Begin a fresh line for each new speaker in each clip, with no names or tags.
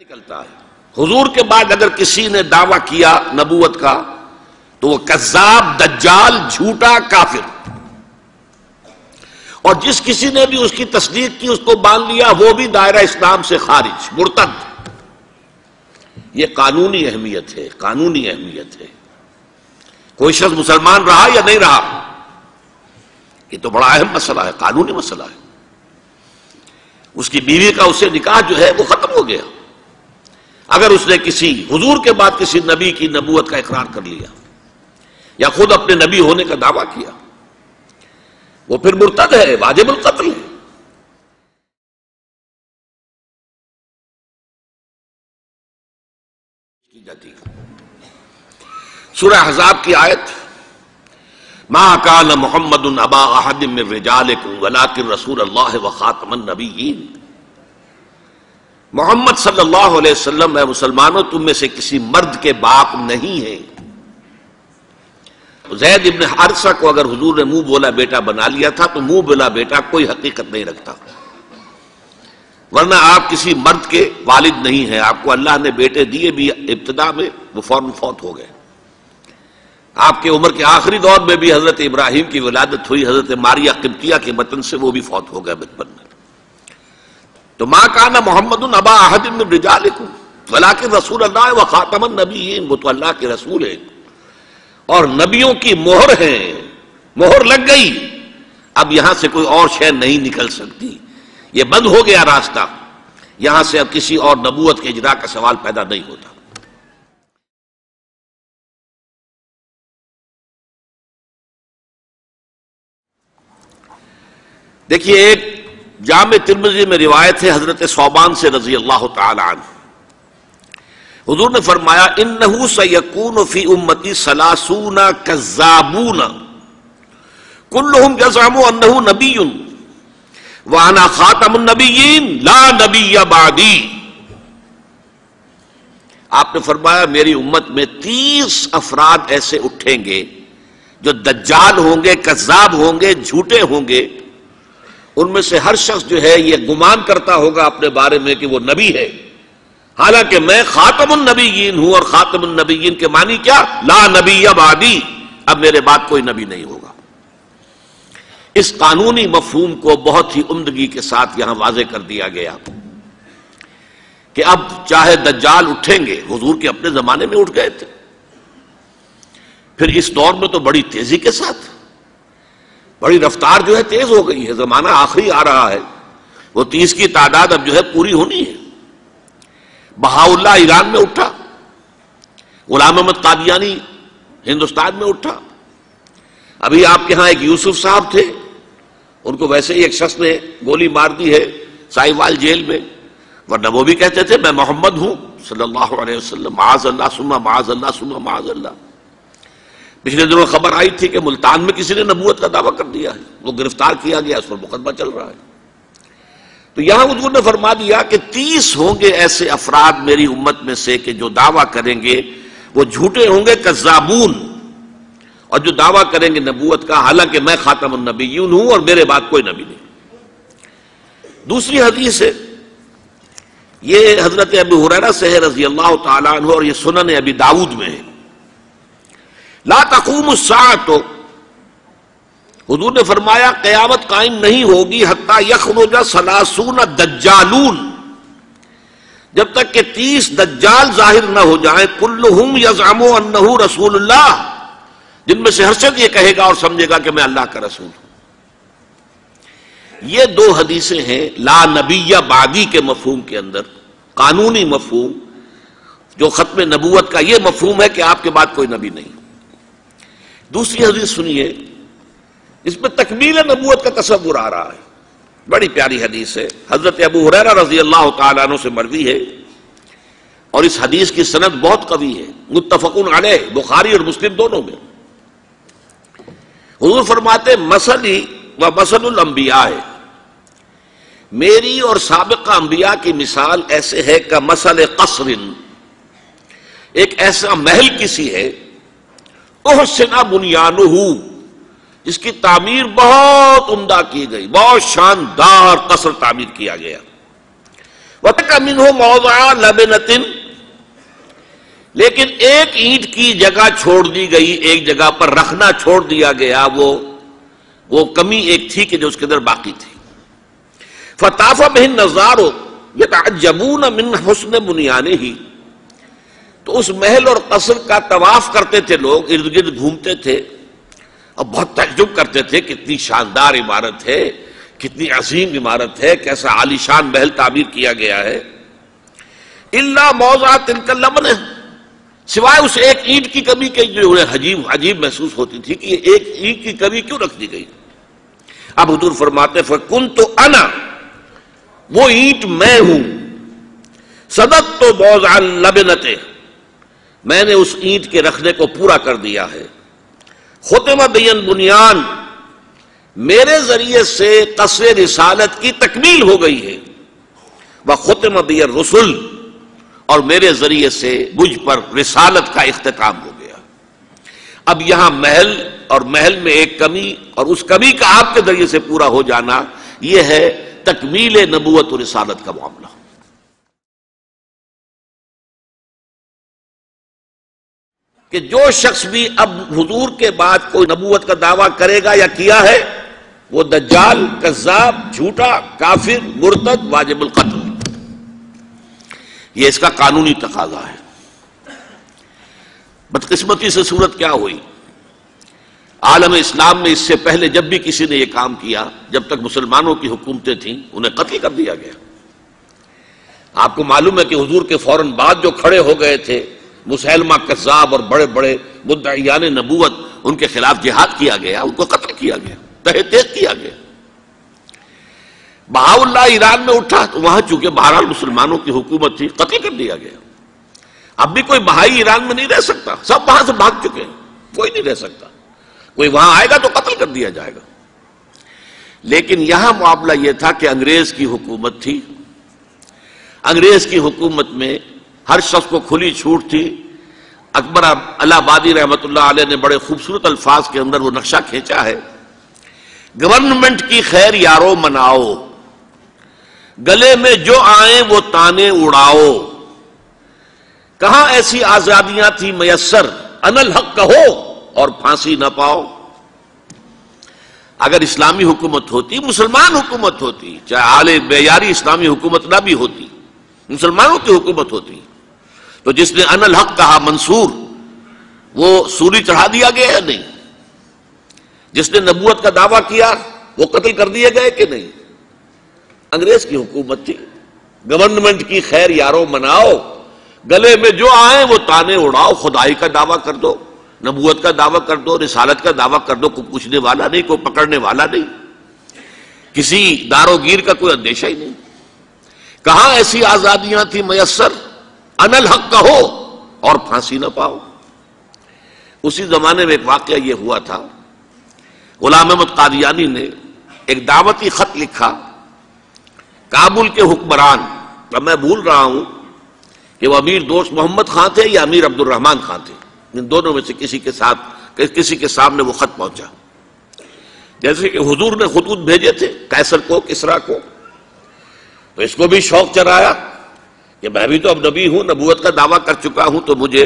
نکلتا ہے۔ حضور کے بعد اگر کسی نے دعویٰ کیا نبوت کا تو وہ کذاب، دجال، جھوٹا، کافر، اور جس کسی نے بھی اس کی تصدیق کی، اس کو مان لیا، وہ بھی دائرہ اسلام سے خارج، مرتد۔ یہ قانونی اہمیت ہے، قانونی اہمیت ہے۔ کوئی شخص مسلمان رہا یا نہیں رہا، یہ تو بڑا اہم مسئلہ ہے، قانونی مسئلہ ہے۔ اس کی بیوی کا اس سے نکاح جو ہے وہ ختم ہو گیا اگر اس نے کسی حضور کے بعد کسی نبی کی نبوت کا اقرار کر لیا یا خود اپنے نبی ہونے کا دعویٰ کیا، وہ پھر مرتد ہے، واجب القتل ہے۔ سورہ احزاب کی آیت، ما کان محمد ابا احد من رجالکم ولکن رسول اللہ وخاتم النبیین۔ محمد صلی اللہ علیہ وسلم اے مسلمانوں تم میں سے کسی مرد کے باپ نہیں ہے۔ زید ابن حارثہ کو اگر حضور نے منہ بولا بیٹا بنا لیا تھا تو منہ بولا بیٹا کوئی حقیقت نہیں رکھتا، ورنہ آپ کسی مرد کے والد نہیں ہیں۔ آپ کو اللہ نے بیٹے دیے بھی ابتدا میں، وہ فوراً فوت ہو گئے۔ آپ کے عمر کے آخری دور میں بھی حضرت ابراہیم کی ولادت ہوئی، حضرت ماریہ قبطیہ کے بطن سے، وہ بھی فوت ہو گئے بچپن میں۔ تو ما کان محمد ابا احد من رجالکم ولکن رسول اللہ وخاتم النبیین، وہ تو اللہ کے رسول ہیں اور نبیوں کی مہر ہیں، مہر لگ گئی، اب یہاں سے کوئی اور شے نہیں نکل سکتی، یہ بند ہو گیا راستہ، یہاں سے اب کسی اور نبوت کے اجراء کا سوال پیدا نہیں ہوتا۔ دیکھیے ایک جامع ترمذی میں روایت ہے حضرت ثوبان سے رضی اللہ تعالی عنہ، حضور نے فرمایا انہ سیکون فی امتی ثلاثون کذابون کلہم یزعم انہ نبی وانا خاتم النبیین لا نبی بعدی۔ آپ نے فرمایا میری امت میں 30 افراد ایسے اٹھیں گے جو دجال ہوں گے، کذاب ہوں گے، جھوٹے ہوں گے۔ ان میں سے ہر شخص جو ہے یہ گمان کرتا ہوگا اپنے بارے میں کہ وہ نبی ہے، حالانکہ میں خاتم النبیین ہوں، اور خاتم النبیین کے معنی کیا؟ لا نبی بعدی، اب میرے بعد کوئی نبی نہیں ہوگا۔ اس قانونی مفہوم کو بہت ہی عمدگی کے ساتھ یہاں واضح کر دیا گیا کہ اب چاہے دجال اٹھیں گے، حضور کے اپنے زمانے میں اٹھ گئے تھے، پھر اس دور میں تو بڑی تیزی کے ساتھ، بڑی رفتار جو ہے تیز ہو گئی ہے، زمانہ آخری آ رہا ہے، وہ 30 کی تعداد اب جو ہے پوری ہونی ہے۔ بہاءاللہ ایران میں اٹھا، غلام احمد قادیانی ہندوستان میں اٹھا، ابھی آپ کے ہاں ایک یوسف صاحب تھے، ان کو ویسے ہی ایک شخص نے گولی مار دی ہے سائیوال جیل میں، ورنہ وہ بھی کہتے تھے میں محمد ہوں صلی اللہ علیہ وسلم، معاذ اللہ ثم معاذ اللہ ثم معاذ اللہ۔ پچھلے دنوں خبر آئی تھی کہ ملتان میں کسی نے نبوت کا دعویٰ کر دیا ہے، وہ گرفتار کیا گیا، اس پر مقدمہ چل رہا ہے۔ تو یہاں حضور نے فرما دیا کہ 30 ہوں گے ایسے افراد میری امت میں سے کہ جو دعویٰ کریں گے وہ جھوٹے ہوں گے، کذابون، اور جو دعویٰ کریں گے نبوت کا، حالانکہ میں خاتم النبیین ہوں اور میرے بعد کوئی نبی نہیں۔ دوسری حدیث ہے، یہ حضرت ابو ہریرہ سے ہے رضی اللہ تعالیٰ عنہ، اور یہ سنن ابی داؤد میں ہے۔ لا تقوم الساعۃ، حضور نے فرمایا قیامت قائم نہیں ہوگی حتی یخرج 30 دجالون، جب تک کہ 30 دجال ظاہر نہ ہو جائیں، کلہم یزعم انہ رسول اللہ، جن میں سے ہر شخص یہ کہے گا اور سمجھے گا کہ میں اللہ کا رسول ہوں۔ یہ 2 حدیثیں ہیں لا نبی بعدی کے مفہوم کے اندر، قانونی مفہوم، جو ختم نبوت کا یہ مفہوم ہے کہ آپ کے بعد کوئی نبی نہیں۔ دوسری حدیث سنیے، اس میں تکمیل نبوت کا تصور آ رہا ہے، بڑی پیاری حدیث ہے، حضرت ابو ہریرہ رضی اللہ تعالیٰ عنہ سے مروی ہے، اور اس حدیث کی سند بہت قوی ہے، متفقون علیہ، بخاری اور مسلم دونوں میں۔ حضور فرماتے مثلی و مثل الانبیاء، میری اور سابقہ انبیاء کی مثال ایسے ہے کہ مثل قصر، ایک ایسا محل کسی ہے، احسن بنیانہ، جس کی تعمیر بہت عمدہ کی گئی، بہت شاندار قصر تعمیر کیا گیا، وَتَرَكَ مِنْهُ مَوْضِعَ لَبْنَةٍ، لیکن ایک اینٹ کی جگہ چھوڑ دی گئی، ایک جگہ پر رکھنا چھوڑ دیا گیا، وہ کمی ایک تھی کہ جو اس کے اندر باقی تھی۔ فطاف بہ النظار یتعجبون من حسن بنیانہ، تو اس محل اور قصر کا طواف کرتے تھے لوگ، ارد گرد گھومتے تھے اور بہت تعجب کرتے تھے، کتنی شاندار عمارت ہے، کتنی عظیم عمارت ہے، کیسا عالیشان محل تعمیر کیا گیا ہے۔ الا موضع تلک اللبنہ، سوائے اس ایک اینٹ کی کمی کے جو انہیں عجیب محسوس ہوتی تھی کہ یہ ایک اینٹ کی کمی کیوں رکھ دی گئی۔ اب حضور فرماتے فَكُنْتُ أَنَا، وہ اینٹ میں ہوں، صَدَدْتُ مَوْضِعَ اللَّبْنَةِ، میں نے اس اینٹ کے رکھنے کو پورا کر دیا ہے۔ ختم بی البنیان، میرے ذریعے سے قصر رسالت کی تکمیل ہو گئی ہے۔ وختم بی الرسل، اور میرے ذریعے سے مجھ پر رسالت کا اختتام ہو گیا۔ اب یہاں محل اور محل میں ایک کمی اور اس کمی کا آپ کے ذریعے سے پورا ہو جانا، یہ ہے تکمیل نبوت و رسالت کا معاملہ۔ کہ جو شخص بھی اب حضور کے بعد کوئی نبوت کا دعویٰ کرے گا یا کیا ہے، وہ دجال، کذاب، جھوٹا، کافر، مرتد، واجب القتل، یہ اس کا قانونی تقاضا ہے۔ بدقسمتی سے صورت کیا ہوئی، عالم اسلام میں اس سے پہلے جب بھی کسی نے یہ کام کیا، جب تک مسلمانوں کی حکومتیں تھیں، انہیں قتل کر دیا گیا۔ آپ کو معلوم ہے کہ حضور کے فوراً بعد جو کھڑے ہو گئے تھے مسیلمہ کذاب اور بڑے بڑے مدعیان نبوت، ان کے خلاف جہاد کیا گیا، ان کو قتل کیا گیا، تہہ تیغ کیا گیا۔ بہاء اللہ ایران میں اٹھا تو وہاں چونکہ بہرحال مسلمانوں کی حکومت تھی، قتل کر دیا گیا۔ اب بھی کوئی بہائی ایران میں نہیں رہ سکتا، سب وہاں سے بھاگ چکے ہیں، کوئی نہیں رہ سکتا، کوئی وہاں آئے گا تو قتل کر دیا جائے گا۔ لیکن یہاں معاملہ یہ تھا کہ انگریز کی حکومت تھی، انگریز کی حکومت میں ہر شخص کو کھلی چھوٹ تھی۔ اکبر الہ آبادی رحمت اللہ علیہ نے بڑے خوبصورت الفاظ کے اندر وہ نقشہ کھینچا ہے، گورنمنٹ کی خیر یارو مناؤ، گلے میں جو آئیں وہ تانے اڑاؤ، کہاں ایسی آزادیاں تھی میسر، ان الحق کہو اور پھانسی نہ پاؤ۔ اگر اسلامی حکومت ہوتی، مسلمان حکومت ہوتی، چاہے اعلی معیاری اسلامی حکومت نہ بھی ہوتی، مسلمانوں کی حکومت ہوتی، تو جس نے ان الحق کہا منصور، وہ سولی چڑھا دیا گیا یا نہیں؟ جس نے نبوت کا دعویٰ کیا وہ قتل کر دیے گئے کہ نہیں؟ انگریز کی حکومت تھی، گورنمنٹ کی خیر یارو مناؤ، گلے میں جو آئیں وہ تانے اڑاؤ، خدائی کا دعویٰ کر دو، نبوت کا دعویٰ کر دو، رسالت کا دعویٰ کر دو، کوئی پوچھنے والا نہیں، کوئی پکڑنے والا نہیں، کسی دار و گیر کا کوئی اندیشہ ہی نہیں۔ کہاں ایسی آزادیاں تھی میسر، ان الحق کہو اور پھانسی نہ پاؤ۔ اسی زمانے میں ایک واقعہ یہ ہوا تھا، غلام احمد قادیانی نے ایک دعوتی خط لکھا کابل کے حکمران، اب میں بھول رہا ہوں کہ وہ امیر دوست محمد خان تھے یا امیر عبد الرحمن خان تھے، ان دونوں میں سے کسی کے سامنے وہ خط پہنچا، جیسے کہ حضور نے خطوط بھیجے تھے قیصر کو، کسریٰ کو، تو اس کو بھی شوق چرایا کہ میں بھی تو اب نبی ہوں، نبوت کا دعویٰ کر چکا ہوں، تو مجھے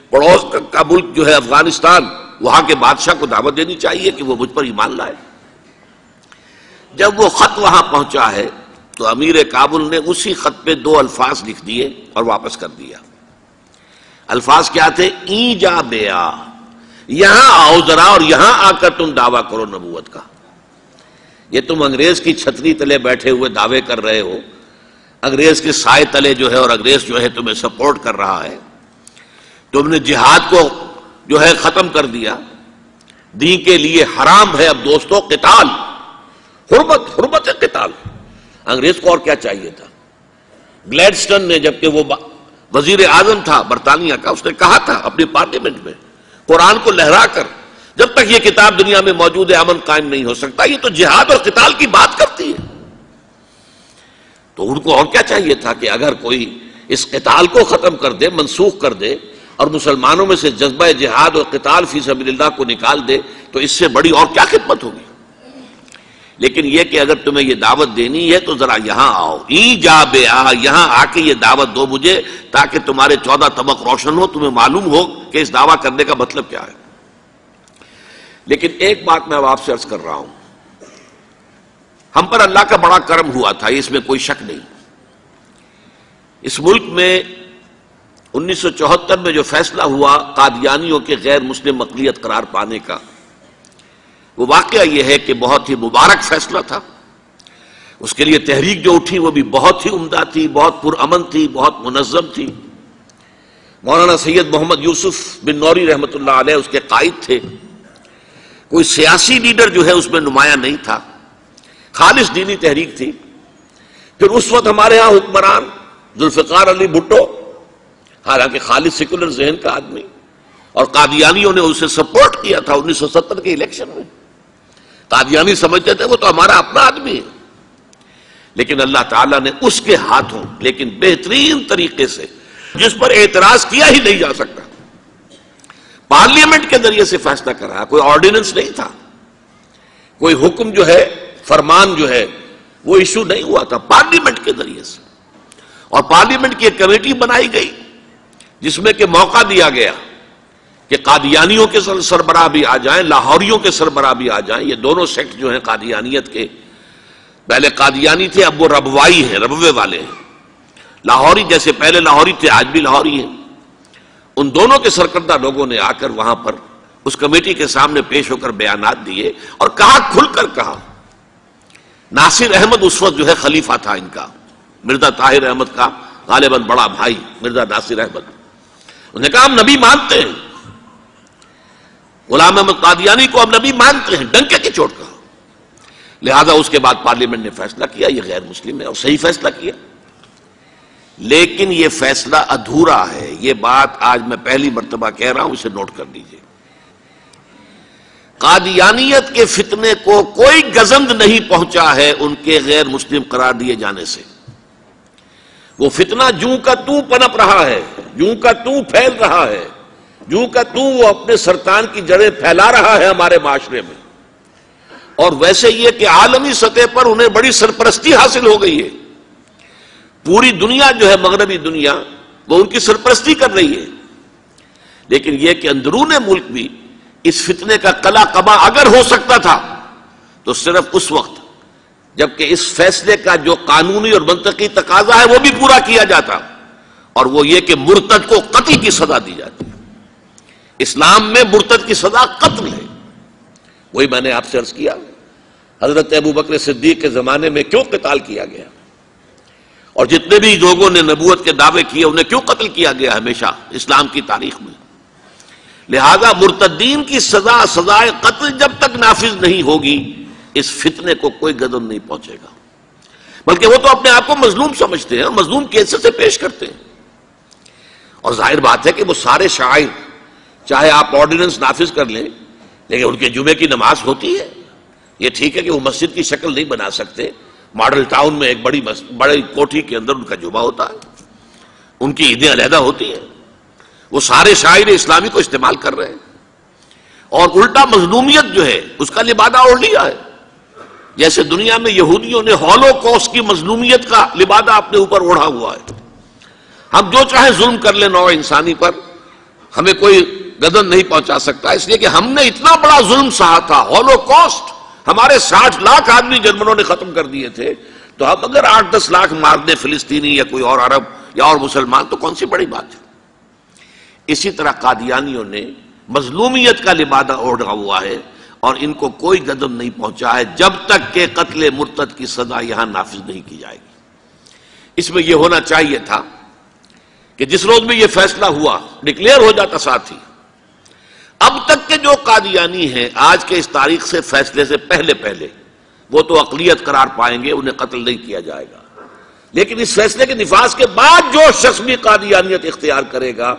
پڑوس کا ملک جو ہے افغانستان، وہاں کے بادشاہ کو دعوت دینی چاہیے کہ وہ مجھ پر ایمان لائے۔ جب وہ خط وہاں پہنچا ہے تو امیر کابل نے اسی خط پہ 2 الفاظ لکھ دیے اور واپس کر دیا۔ الفاظ کیا تھے؟ این جا بیا، یہاں آؤ ذرا اور یہاں آ کر تم دعویٰ کرو نبوت کا۔ یہ تم انگریز کی چھتری تلے بیٹھے ہوئے دعوے کر رہے ہو، انگریز کے سائے تلے جو ہے، اور انگریز جو ہے تمہیں سپورٹ کر رہا ہے، تم نے جہاد کو جو ہے ختم کر دیا، دین کے لیے حرام ہے اب دوستو قتال، حرمت ہے قتال۔ انگریز کو اور کیا چاہیے تھا؟ گلیڈسٹن نے، جبکہ وہ وزیر اعظم تھا برطانیہ کا، اس نے کہا تھا اپنی پارلیمنٹ میں قرآن کو لہرا کر، جب تک یہ کتاب دنیا میں موجود ہے امن قائم نہیں ہو سکتا۔ یہ تو جہاد اور قتال کی بات کرتی ہے، تو ان کو اور کیا چاہیے تھا کہ اگر کوئی اس قتال کو ختم کر دے، منسوخ کر دے، اور مسلمانوں میں سے جذبہ جہاد اور قتال فی سبیل اللہ کو نکال دے، تو اس سے بڑی اور کیا خدمت ہوگی؟ لیکن یہ کہ اگر تمہیں یہ دعوت دینی ہے تو ذرا یہاں آؤ، ایجاب یہاں آ کے یہ دعوت دو مجھے، تاکہ تمہارے 14 طبق روشن ہو، تمہیں معلوم ہو کہ اس دعویٰ کرنے کا مطلب کیا ہے۔ لیکن ایک بات میں اب آپ سے عرض کر رہا ہوں، ہم پر اللہ کا بڑا کرم ہوا تھا، اس میں کوئی شک نہیں۔ اس ملک میں 1974 میں جو فیصلہ ہوا قادیانیوں کے غیر مسلم اقلیت قرار پانے کا، وہ واقعہ یہ ہے کہ بہت ہی مبارک فیصلہ تھا۔ اس کے لیے تحریک جو اٹھی وہ بھی بہت ہی عمدہ تھی، بہت پرامن تھی، بہت منظم تھی۔ مولانا سید محمد یوسف بن نوری رحمۃ اللہ علیہ اس کے قائد تھے۔ کوئی سیاسی لیڈر جو ہے اس میں نمایاں نہیں تھا، خالص دینی تحریک تھی۔ پھر اس وقت ہمارے ہاں حکمران ذوالفقار علی بھٹو، حالانکہ خالص سیکولر ذہن کا آدمی، اور قادیانیوں نے اسے سپورٹ کیا تھا 1970 کے الیکشن میں۔ قادیانی سمجھتے تھے وہ تو ہمارا اپنا آدمی ہے، لیکن اللہ تعالیٰ نے اس کے ہاتھوں لیکن بہترین طریقے سے، جس پر اعتراض کیا ہی نہیں جا سکتا، پارلیمنٹ کے ذریعے سے فیصلہ کرا۔ کوئی آرڈیننس نہیں تھا، کوئی حکم جو ہے، فرمان جو ہے وہ ایشو نہیں ہوا تھا، پارلیمنٹ کے ذریعے سے۔ اور پارلیمنٹ کی ایک کمیٹی بنائی گئی جس میں کہ موقع دیا گیا کہ قادیانیوں کے سربراہ بھی آ جائیں، لاہوریوں کے سربراہ بھی آ جائیں۔ یہ دونوں سیکٹ جو ہیں قادیانیت کے، پہلے قادیانی تھے، اب وہ ربوائی ہیں، ربوے والے ہیں۔ لاہوری جیسے پہلے لاہوری تھے، آج بھی لاہوری ہیں۔ ان دونوں کے سرکردہ لوگوں نے آ کر وہاں پر اس کمیٹی کے سامنے پیش ہو کر بیانات دیے اور کہا، کھل کر کہا۔ ناصر احمد اس وقت جو ہے خلیفہ تھا ان کا، مرزا طاہر احمد کا غالباً بڑا بھائی مرزا ناصر احمد۔ انہوں نے کہا ہم نبی مانتے ہیں، غلام احمد قادیانی کو ہم نبی مانتے ہیں، ڈنکے کی چوٹ کہا۔ لہذا اس کے بعد پارلیمنٹ نے فیصلہ کیا یہ غیر مسلم ہے، اور صحیح فیصلہ کیا۔ لیکن یہ فیصلہ ادھورا ہے، یہ بات آج میں پہلی مرتبہ کہہ رہا ہوں، اسے نوٹ کر لیجئے۔ قادیانیت کے فتنے کو کوئی گزند نہیں پہنچا ہے ان کے غیر مسلم قرار دیے جانے سے۔ وہ فتنہ جوں کا توں پنپ رہا ہے، جوں کا توں پھیل رہا ہے، جوں کا توں وہ اپنے سرطان کی جڑیں پھیلا رہا ہے ہمارے معاشرے میں۔ اور ویسے یہ کہ عالمی سطح پر انہیں بڑی سرپرستی حاصل ہو گئی ہے، پوری دنیا جو ہے، مغربی دنیا، وہ ان کی سرپرستی کر رہی ہے۔ لیکن یہ کہ اندرون ملک بھی اس فتنے کا قلع قبا اگر ہو سکتا تھا تو صرف اس وقت جبکہ اس فیصلے کا جو قانونی اور منطقی تقاضا ہے وہ بھی پورا کیا جاتا، اور وہ یہ کہ مرتد کو قتل کی سزا دی جاتی۔ اسلام میں مرتد کی سزا قتل ہے۔ وہی میں نے آپ سے عرض کیا، حضرت ابوبکر صدیق کے زمانے میں کیوں قتال کیا گیا، اور جتنے بھی لوگوں نے نبوت کے دعوے کیے انہیں کیوں قتل کیا گیا ہمیشہ اسلام کی تاریخ میں۔ لہذا مرتدین کی سزا، سزائے قتل جب تک نافذ نہیں ہوگی، اس فتنے کو کوئی گدن نہیں پہنچے گا، بلکہ وہ تو اپنے آپ کو مظلوم سمجھتے ہیں، مظلوم کی حیثیت سے پیش کرتے ہیں۔ اور ظاہر بات ہے کہ وہ سارے شاعر، چاہے آپ آرڈیننس نافذ کر لیں، لیکن ان کے جمعے کی نماز ہوتی ہے۔ یہ ٹھیک ہے کہ وہ مسجد کی شکل نہیں بنا سکتے، ماڈل ٹاؤن میں ایک بڑی کوٹھی کے اندر ان کا جمعہ ہوتا ہے، ان کی عیدیں علیحدہ ہوتی ہیں۔ وہ سارے شاعر اسلامی کو استعمال کر رہے ہیں، اور الٹا مظلومیت جو ہے اس کا لبادہ اوڑھ لیا ہے، جیسے دنیا میں یہودیوں نے ہولوکوسٹ کی مظلومیت کا لبادہ اپنے اوپر اوڑھا ہوا ہے۔ ہم جو چاہے ظلم کر لیں نوع انسانی پر، ہمیں کوئی گدن نہیں پہنچا سکتا، اس لیے کہ ہم نے اتنا بڑا ظلم سہا تھا، ہولوکوسٹ، ہمارے 60 لاکھ آدمی جرمنوں نے ختم کر دیے تھے، تو ہم اگر 8-10 لاکھ مار دیں فلسطینی یا کوئی اور عرب یا اور مسلمان تو کون سی بڑی بات ہے۔ اسی طرح قادیانیوں نے مظلومیت کا لبادہ اوڑھا ہوا ہے، اور ان کو کوئی گدن نہیں پہنچا ہے جب تک کہ قتل مرتد کی سزا یہاں نافذ نہیں کی جائے گی۔ اس میں یہ ہونا چاہیے تھا کہ جس روز میں یہ فیصلہ ہوا، ڈکلیئر ہو جاتا ساتھ ہی، اب تک کے جو قادیانی ہیں آج کے اس تاریخ سے فیصلے سے پہلے وہ تو اقلیت قرار پائیں گے، انہیں قتل نہیں کیا جائے گا، لیکن اس فیصلے کے نفاذ کے بعد جو شخص بھی قادیانیت اختیار کرے گا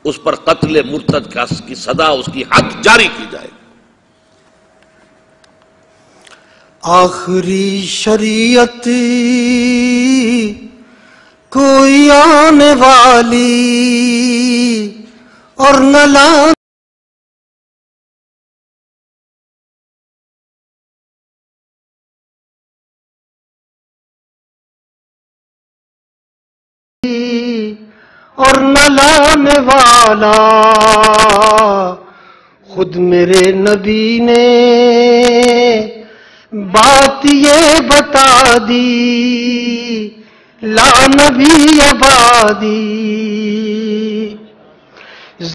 اس پر قتل مرتد کی سزا، اس کی حد جاری کی جائے گی۔
آخری شریعت کوئی آنے والی اور نہ لا اور نہ لانے والا خود میرے نبی نے بات یہ بتا دی، لا نبی آبادی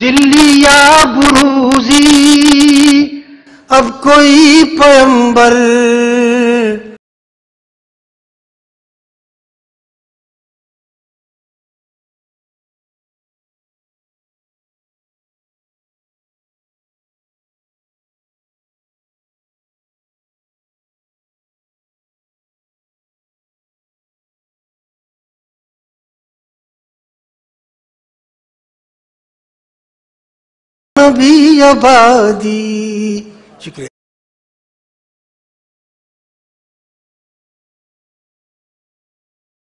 ذلی یا بروزی اب کوئی پیمبر نبی آبادی. شکریہ.